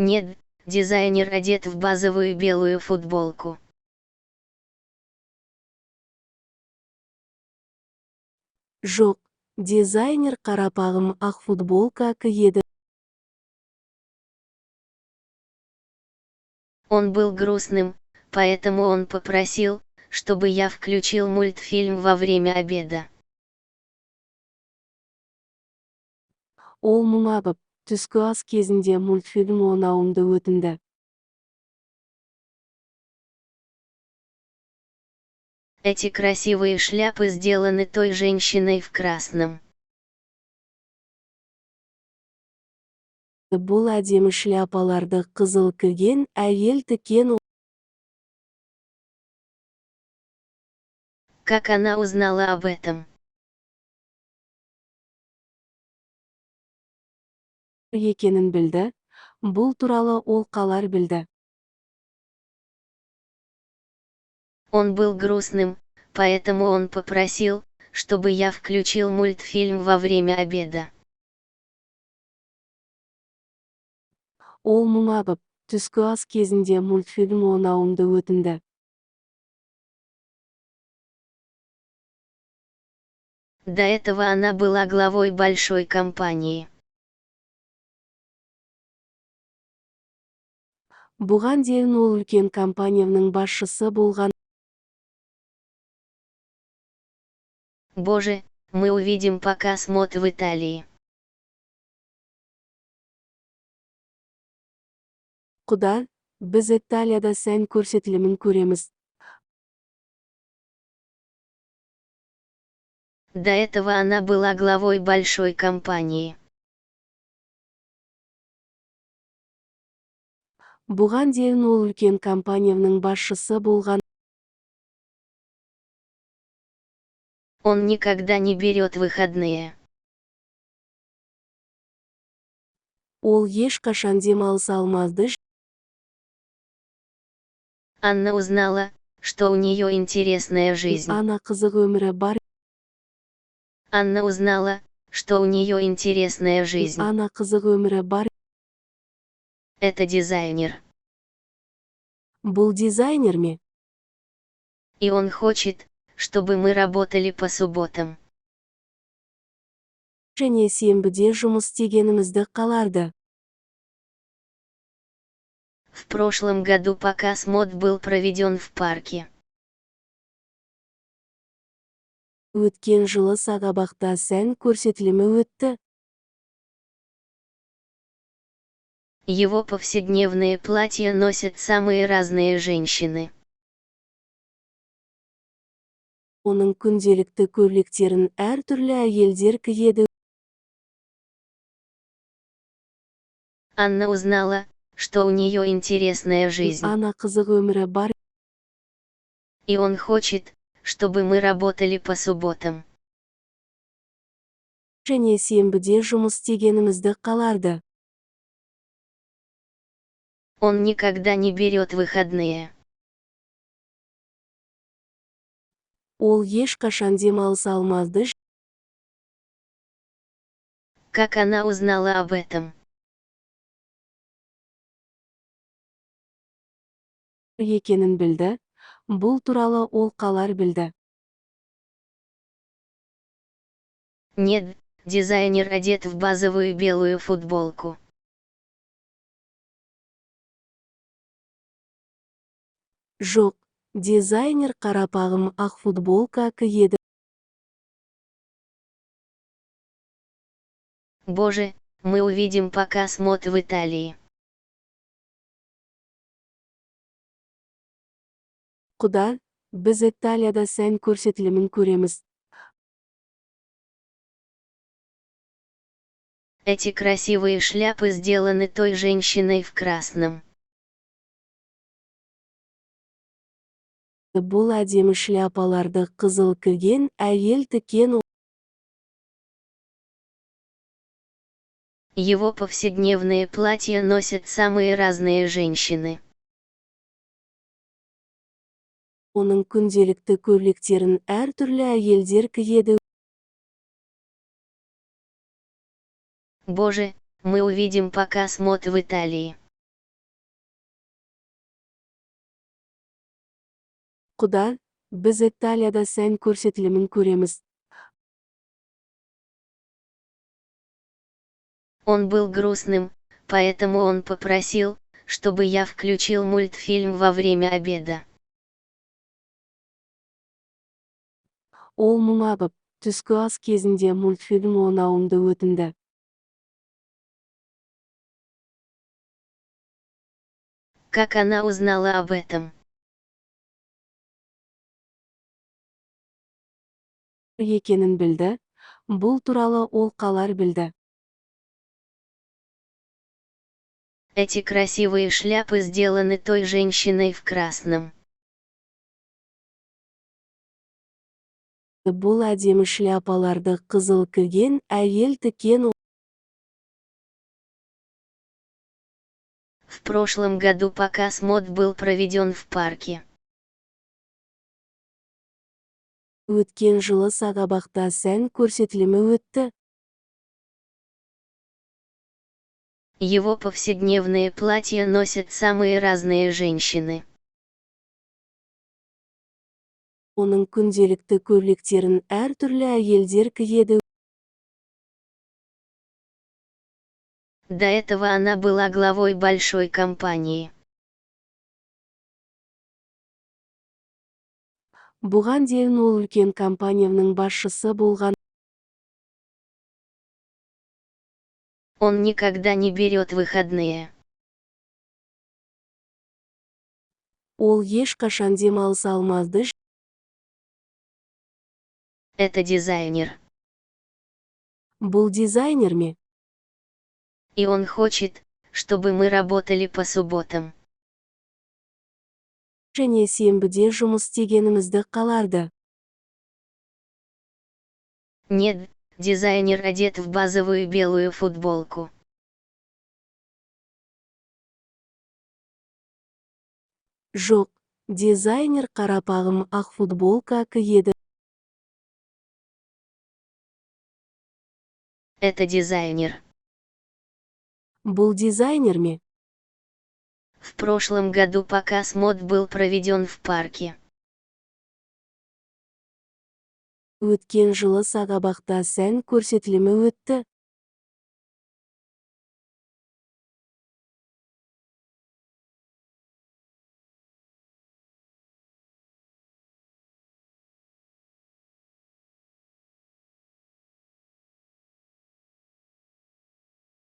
Нет, дизайнер одет в базовую белую футболку. Жоқ, дизайнер қарапағым ақ футболка киеді. Он был грустным, поэтому он попросил, чтобы я включил мультфильм во время обеда. Ол мұңайып, түскі ас кезінде мультфильм ойнауымды өтінді. Эти красивые шляпы сделаны той женщиной в красном. Бұл әдемі шляпаларды қызыл киген әйел тіккен. Как она узнала об этом? Екенін білді. Бұл туралы ол қалар білді. Он был грустным, поэтому он попросил, чтобы я включил мультфильм во время обеда. Ол мұңайып, түскі ас кезінде мультфильм ойнауымды өтінді. До этого она была главой большой компании. Бұған дейін ол үлкен компанияның басшысы болған. Боже, мы увидим показ мод в Италии. Құда, біз Италияда сән көрсетілімін көреміз. До этого она была главой большой компании. Бұған дейін ол үлкен компанияның басшысы болған. Он никогда не берет выходные. Ол ешқашан демалыс алмазды. Анна узнала, что у нее интересная жизнь. Ана қызық өмірі бар. Анна узнала, что у нее интересная жизнь. Ана қызық өмірі бар. Это дизайнер. Бұл дизайнер ме? И он хочет, чтобы мы работали по субботам. Және сенбіде жұмыс істегенімізді қаларды. В прошлом году показ мод был проведен в парке. Өткен жылы Сағабақта сән көрсетілімі өтті. Его повседневные платья носят самые разные женщины. Оның күнделікті көйлектерін әртүрлі әйелдер киеді. Анна узнала, что у нее интересная жизнь. Ана қызық өмірі бар. И он хочет, чтобы мы работали по субботам. Және сенбіде жұмыс істегенімізді қаларды. Он никогда не берет выходные. Ол ешқашан демалыс алмазды. Как она узнала об этом? Екенін білді. Бұл туралы ол қалар білді. Нет, дизайнер одет в базовую белую футболку. Жоқ, дизайнер қарапағым ақ футболка киеді. Боже, мы увидим показ мод в Италии. Құда, біз Италияда сән көрсетілімін көреміз. Эти красивые шляпы сделаны той женщиной в красном. Бұл әдемі шляпаларды қызыл киген әйел тіккен. Его повседневные платья носят самые разные женщины. Оның күнделікті көйлектерін әртүрлі әйелдер киеді. Боже, мы увидим показ мод в Италии. Кудай, биз Италияда сән көрсөтүлүмүн көремиз. Он был грустным, поэтому он попросил, чтобы я включил мультфильм во время обеда. Ол мұңабып, түскі ас кезінде мультфильм ойнауымды өтінді. Как она узнала об этом? Екенін білді, бұл туралы ол қалар білді. Эти красивые шляпы сделаны той женщиной в красном. Бұл әдемі шляпаларды қызыл киген әйел тіккен. В прошлом году показ мод был проведен в парке. Өткен жылы Сағабақта сән көрсетілімі өтті. Его повседневные платья носят самые разные женщины. Оның күнделікті көйлектерін әртүрлі әйелдер киеді. До этого она была главой большой компании. Бұған дейін ол үлкен компанияның басшысы болған. Он никогда не берет выходные. Ол ешқашан демалыс алмазды. Это дизайнер. Бұл дизайнер ме? И он хочет, чтобы мы работали по субботам. Және сенбіде жұмыс істегенімізді қаларды. Нет, дизайнер одет в базовую белую футболку. Жоқ, дизайнер қарапағым ақ футболка киеді. Это дизайнер. Бұл дизайнер ме? В прошлом году показ мод был проведен в парке. Өткен жылы Сағабақта сән көрсетілімі өтті.